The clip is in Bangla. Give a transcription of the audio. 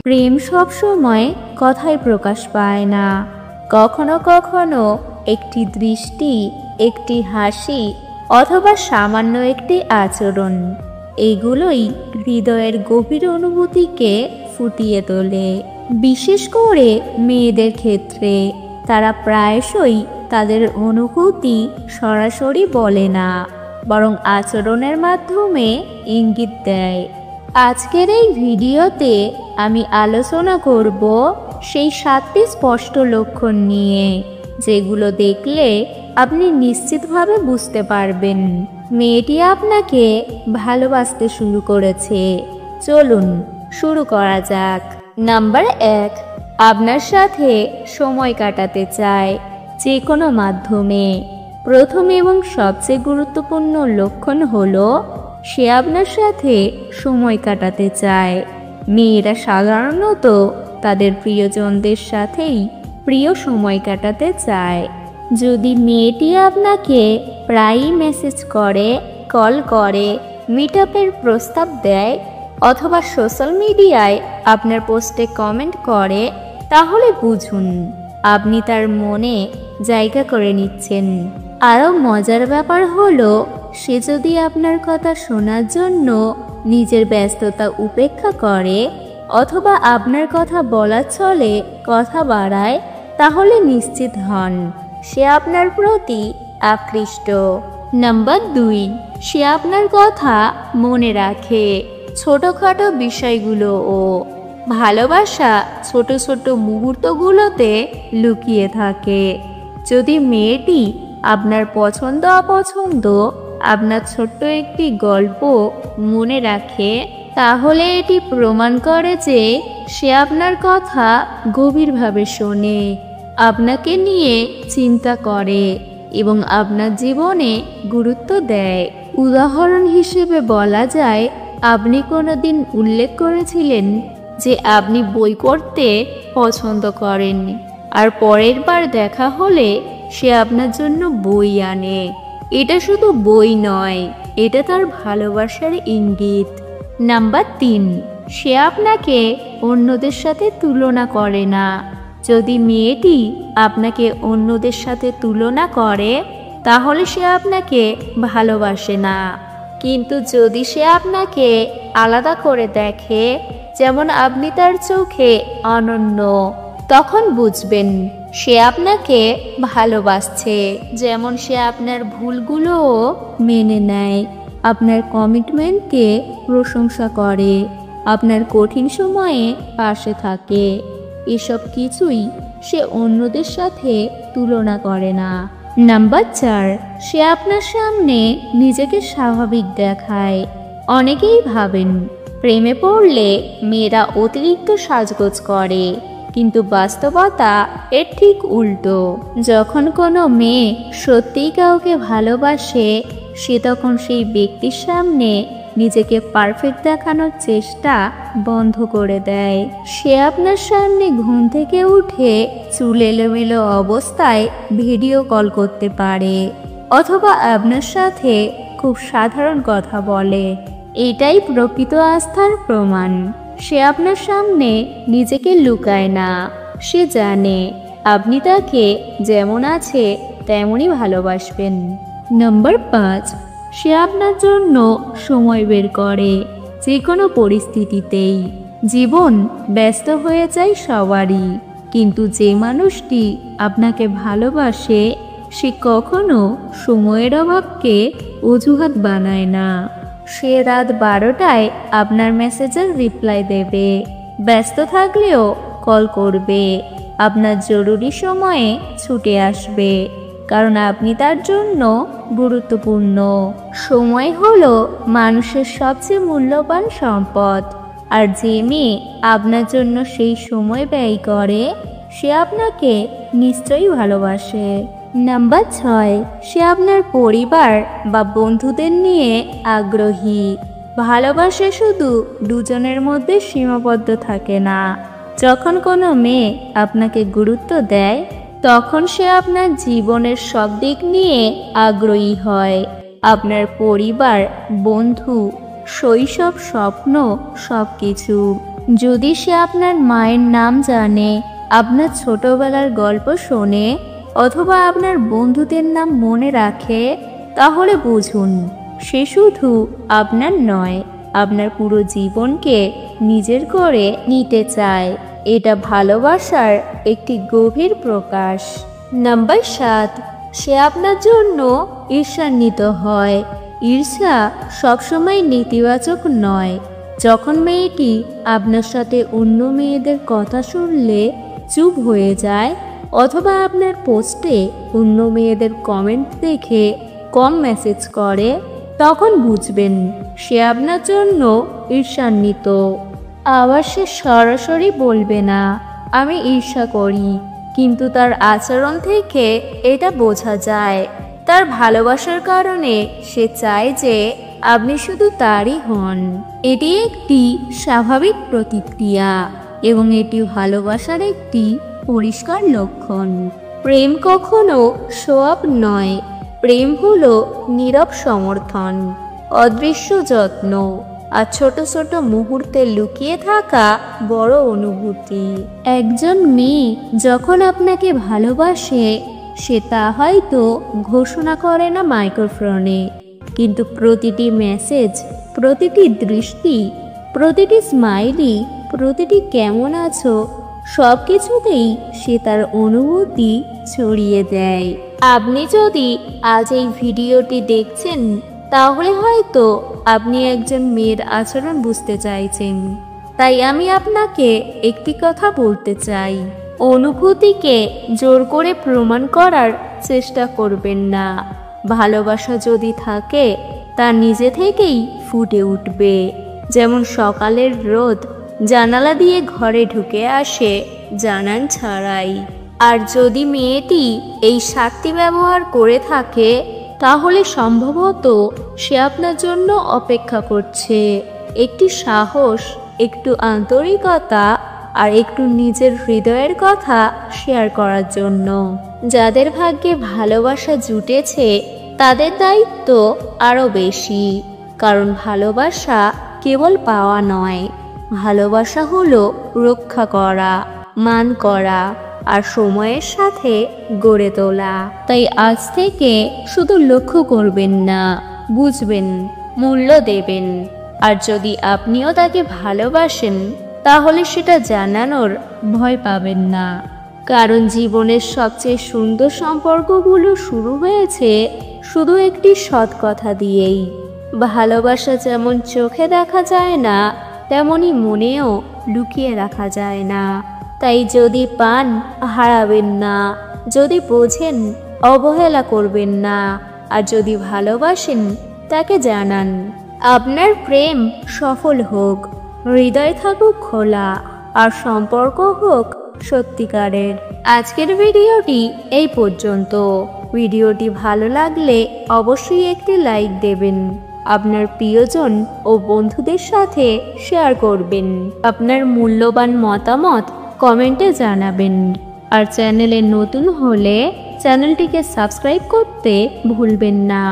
প্রেম সব সময় কথায় প্রকাশ পায় না। কখনো কখনো একটি দৃষ্টি, একটি হাসি অথবা সামান্য একটি আচরণ, এগুলোই হৃদয়ের গভীর অনুভূতিকে ফুটিয়ে তোলে। বিশেষ করে মেয়েদের ক্ষেত্রে তারা প্রায়শই তাদের অনুভূতি সরাসরি বলে না, বরং আচরণের মাধ্যমে ইঙ্গিত দেয়। আজকের এই ভিডিওতে আমি আলোচনা করব সেই 7টি স্পষ্ট লক্ষণ নিয়ে, যেগুলো দেখলে আপনি নিশ্চিতভাবে বুঝতে পারবেন মেয়েটি আপনাকে ভালোবাসতে শুরু করেছে। চলুন শুরু করা যাক। নাম্বার 1, আপনার সাথে সময় কাটাতে চায় যে কোনো মাধ্যমে। প্রথম এবং সবচেয়ে গুরুত্বপূর্ণ লক্ষণ হলো সে আপনার সাথে সময় কাটাতে চায়। মেয়েরা সাধারণত তাদের প্রিয়জনদের সাথেই প্রিয় সময় কাটাতে চায়। যদি মেয়েটি আপনাকে প্রায়ই মেসেজ করে, কল করে, মিট আপের প্রস্তাব দেয় অথবা সোশ্যাল মিডিয়ায় আপনার পোস্টে কমেন্ট করে, তাহলে বুঝুন আপনি তার মনে জায়গা করে নিচ্ছেন। আরও মজার ব্যাপার হলো, সে যদি আপনার কথা শোনার জন্য নিজের ব্যস্ততা উপেক্ষা করে অথবা আপনার কথা বলার ছলে কথা বাড়ায়, তাহলে নিশ্চিত হন সে আপনার প্রতি আকৃষ্ট। নাম্বার 2, সে আপনার কথা মনে রাখে ছোটখাটো বিষয়গুলোও। ভালোবাসা ছোট ছোট মুহূর্তগুলোতে লুকিয়ে থাকে। যদি মেয়েটি আপনার পছন্দ অপছন্দ, আপনার ছোট্ট একটি গল্প মনে রাখে, তাহলে এটি প্রমাণ করে যে সে আপনার কথা গভীরভাবে শোনে, আপনাকে নিয়ে চিন্তা করে এবং আপনার জীবনে গুরুত্ব দেয়। উদাহরণ হিসেবে বলা যায়, আপনি কোনোদিন উল্লেখ করেছিলেন যে আপনি বই পড়তে পছন্দ করেন, আর পরের বার দেখা হলে সে আপনার জন্য বই আনে। এটা শুধু বই নয়, এটা তার ভালোবাসার ইঙ্গিত। নাম্বার 3, সে আপনাকে অন্যদের সাথে তুলনা করে না। যদি মেয়েটি আপনাকে অন্যদের সাথে তুলনা করে, তাহলে সে আপনাকে ভালোবাসে না। কিন্তু যদি সে আপনাকে আলাদা করে দেখে, যেমন আপনি তার চোখে অনন্য, তখন বুঝবেন সে আপনাকে ভালোবাসছে। যেমন সে আপনার ভুলগুলোও মেনে নেয়, আপনার কমিটমেন্টকে প্রশংসা করে, আপনার কঠিন সময়ে পাশে থাকে। এসব কিছুই সে অন্যদের সাথে তুলনা করে না। নাম্বার 4, সে আপনার সামনে নিজেকে স্বাভাবিক দেখায়। অনেকেই ভাবেন প্রেমে পড়লে মেয়েরা অতিরিক্ত সাজগোজ করে, কিন্তু বাস্তবতা এর ঠিক উল্টো। যখন কোনো মেয়ে সত্যিই কাউকে ভালোবাসে, সে তখন সেই ব্যক্তির সামনে নিজেকে পারফেক্ট দেখানোর চেষ্টা বন্ধ করে দেয়। সে আপনার সামনে ঘুম থেকে উঠে চুল এলোমেলো অবস্থায় ভিডিও কল করতে পারে অথবা আপনার সাথে খুব সাধারণ কথা বলে। এটাই প্রকৃত আস্থার প্রমাণ। সে আপনার সামনে নিজেকে লুকায় না। সে জানে আপনি তাকে যেমন আছে তেমনই ভালোবাসবেন। নাম্বার 5, সে আপনার জন্য সময় বের করে যে কোনো পরিস্থিতিতেই। জীবন ব্যস্ত হয়ে যায় সবারই, কিন্তু যে মানুষটি আপনাকে ভালোবাসে সে কখনো সময়ের অভাবকে অজুহাত বানায় না। সে রাত 12টায় আপনার মেসেজের রিপ্লাই দেবে, ব্যস্ত থাকলেও কল করবে, আপনার জরুরি সময়ে ছুটে আসবে, কারণ আপনি তার জন্য গুরুত্বপূর্ণ। সময় হলো মানুষের সবচেয়ে মূল্যবান সম্পদ, আর যে মেয়ে আপনার জন্য সেই সময় ব্যয় করে সে আপনাকে নিশ্চয়ই ভালোবাসে। নাম্বার 6, সে আপনার পরিবার বা বন্ধুদের নিয়ে আগ্রহী। ভালোবাসা শুধু দুজনের মধ্যে সীমাবদ্ধ থাকে না। যখন কোনো মেয়ে আপনাকে গুরুত্ব দেয়, তখন সে আপনার জীবনের সব দিক নিয়ে আগ্রহী হয়। আপনার পরিবার, বন্ধু, শৈশব, স্বপ্ন সব কিছু। যদি সে আপনার মায়ের নাম জানে, আপনার ছোটবেলার গল্প শোনে অথবা আপনার বন্ধুদের নাম মনে রাখে, তাহলে বুঝুন সে শুধু আপনার নয়, আপনার পুরো জীবনকে নিজের করে নিতে চায়। এটা ভালোবাসার একটি গভীর প্রকাশ। নাম্বার 7, সে আপনার জন্য ঈর্ষান্বিত হয়। ঈর্ষা সবসময় নেতিবাচক নয়। যখন মেয়েটি আপনার সাথে অন্য মেয়েদের কথা শুনলে চুপ হয়ে যায় অথবা আপনার পোস্টে অন্য মেয়েদের কমেন্ট দেখে কম মেসেজ করে, তখন বুঝবেন সে আপনার জন্য ঈর্ষান্বিত। আবার সে সরাসরি বলবে না আমি ঈর্ষা করি, কিন্তু তার আচরণ থেকে এটা বোঝা যায়। তার ভালোবাসার কারণে সে চায় যে আপনি শুধু তারই হন। এটি একটি স্বাভাবিক প্রতিক্রিয়া এবং এটি ভালোবাসার একটি পরিষ্কার লক্ষণ। প্রেম কখনো শো অফ নয়, প্রেম হলো নীরব সমর্থন, অদৃশ্য যত্ন আর ছোট ছোট মুহূর্তে লুকিয়ে থাকা বড় অনুভূতি। একজন মেয়ে যখন আপনাকে ভালোবাসে, সে তা হয়তো ঘোষণা করে না মাইক্রোফোনে, কিন্তু প্রতিটি মেসেজ, প্রতিটি দৃষ্টি, প্রতিটি স্মাইলি, প্রতিটি কেমন আছো সব কিছুতেই সে তার অনুভূতি ছড়িয়ে দেয়। আপনি যদি আজ এই ভিডিওটি দেখছেন, তাহলে হয়তো আপনি একজন মেয়ের আচরণ বুঝতে চাইছেন। তাই আমি আপনাকে একটি কথা বলতে চাই, অনুভূতিকে জোর করে প্রমাণ করার চেষ্টা করবেন না। ভালোবাসা যদি থাকে তা নিজে থেকেই ফুটে উঠবে, যেমন সকালের রোদ জানালা দিয়ে ঘরে ঢুকে আসে জানান ছাড়াই। আর যদি মেয়েটি এই শক্তি ব্যবহার করে থাকে, তাহলে সম্ভবত সে আপনার জন্য অপেক্ষা করছে একটি সাহস, একটু আন্তরিকতা আর একটু নিজের হৃদয়ের কথা শেয়ার করার জন্য। যাদের ভাগ্যে ভালোবাসা জুটেছে তাদের দায়িত্ব আরও বেশি, কারণ ভালোবাসা কেবল পাওয়া নয়, ভালোবাসা হলো রক্ষা করা, মান করা আর সময়ের সাথে গড়ে তোলা। তাই আজ থেকে শুধু লক্ষ্য করবেন না, বুঝবেন, মূল্য দেবেন। আর যদি আপনিও তাকে ভালোবাসেন, তাহলে সেটা জানানোর ভয় পাবেন না, কারণ জীবনের সবচেয়ে সুন্দর সম্পর্কগুলো শুরু হয়েছে শুধু একটি সৎ কথা দিয়েই। ভালোবাসা যেমন চোখে দেখা যায় না, তেমনি মনেও লুকিয়ে রাখা যায় না। তাই যদি পান, হারাবেন না, যদি বোঝেন, অবহেলা করবেন না, আর যদি ভালোবাসেন, তাকে জানান। আপনার প্রেম সফল হোক, হৃদয় থাকুক খোলা, আর সম্পর্ক হোক সত্যিকারের। আজকের ভিডিওটি এই পর্যন্ত। ভিডিওটি ভালো লাগলে অবশ্যই একটি লাইক দেবেন, আপনার প্রিয়জন ও বন্ধুদের সাথে শেয়ার করবেন। আপনার মূল্যবান মতামত কমেন্টে জানাবেন। আর চ্যানেলে নতুন হলে চ্যানেলটিকে সাবস্ক্রাইব করতে ভুলবেন না।